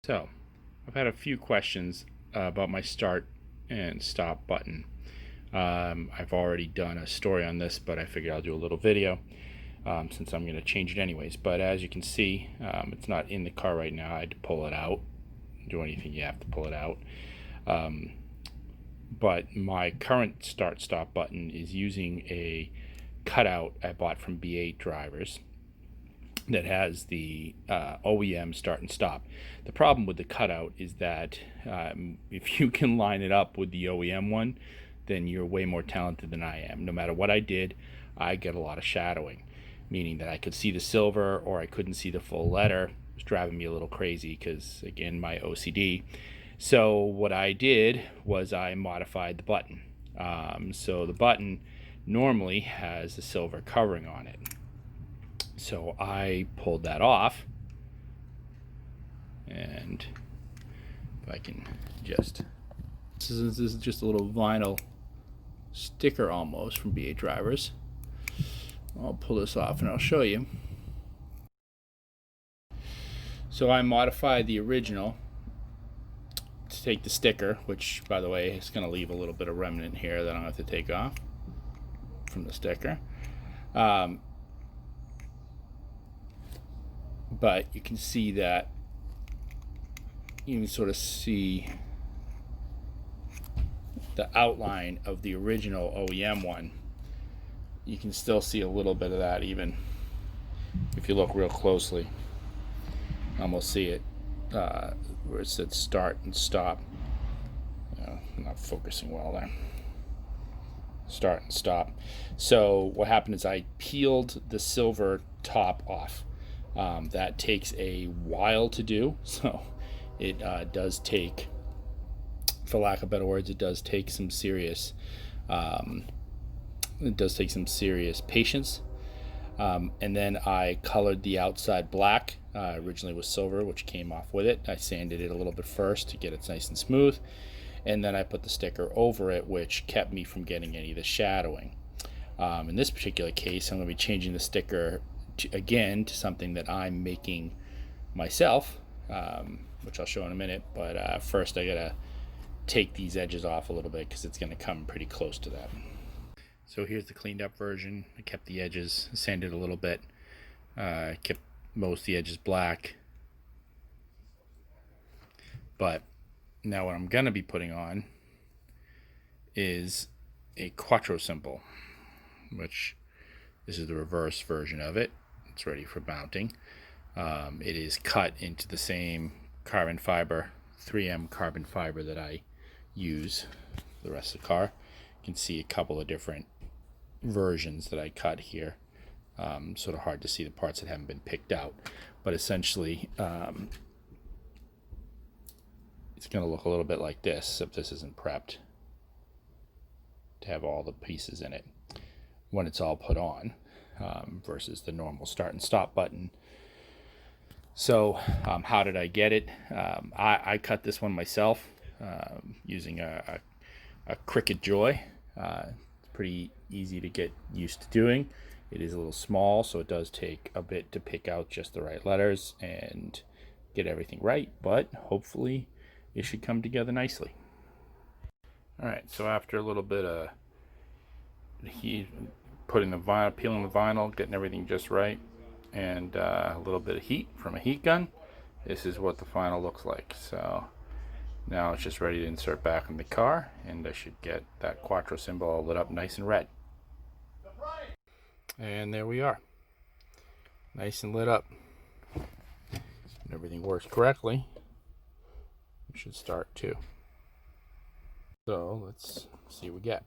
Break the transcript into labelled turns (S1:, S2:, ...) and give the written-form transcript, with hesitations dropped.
S1: So, I've had a few questions about my start and stop button. I've already done a story on this, but I figured I'll do a little video since I'm going to change it anyways. But as you can see, it's not in the car right now. I had to pull it out. Do anything, you have to pull it out. But my current start-stop button is using a cutout I bought from B8 drivers that has the OEM start and stop. The problem with the cutout is that if you can line it up with the OEM one, then you're way more talented than I am. No matter what I did, I get a lot of shadowing, meaning that I could see the silver or I couldn't see the full letter. It was driving me a little crazy because, again, my OCD. So what I did was I modified the button. So the button normally has a silver covering on it. So I pulled that off, and if I can just, this is just a little vinyl sticker almost from B8 drivers. I'll pull this off and I'll show you. So I modified the original to take the sticker, which by the way is going to leave a little bit of remnant here that I don't have to take off from the sticker. But you can see that you can sort of see the outline of the original OEM one. You can still see a little bit of that even if you look real closely. Almost see it where it said start and stop. I'm not focusing well there. Start and stop. So what happened is I peeled the silver top off. That takes a while to do, so it does take, for lack of better words, it does take some serious patience. And then I colored the outside black. Originally was silver, which came off with it. I sanded it a little bit first to get it nice and smooth, and then I put the sticker over it, which kept me from getting any of the shadowing. In this particular case, I'm going to be changing the sticker again to something that I'm making myself, which I'll show in a minute. But first I gotta take these edges off a little bit because it's going to come pretty close to that. So here's the cleaned up version. I kept the edges, sanded a little bit, kept most of the edges black. But now what I'm going to be putting on is a Quattro symbol, which this is the reverse version of it. It's ready for mounting. It is cut into the same carbon fiber, 3M carbon fiber that I use for the rest of the car. You can see a couple of different versions that I cut here. Sort of hard to see the parts that haven't been picked out, but essentially it's going to look a little bit like this, except this isn't prepped to have all the pieces in it when it's all put on, versus the normal start and stop button. So how did I get it? I cut this one myself using a Cricut Joy. It's pretty easy to get used to doing. It is a little small, so it does take a bit to pick out just the right letters and get everything right, but hopefully it should come together nicely. Alright, so after a little bit of heat, putting the vinyl, peeling the vinyl, getting everything just right, and a little bit of heat from a heat gun, this is what the final looks like. So now it's just ready to insert back in the car, and I should get that Quattro symbol lit up nice and red. And there we are, nice and lit up. And everything works correctly. It should start too. So let's see what we get.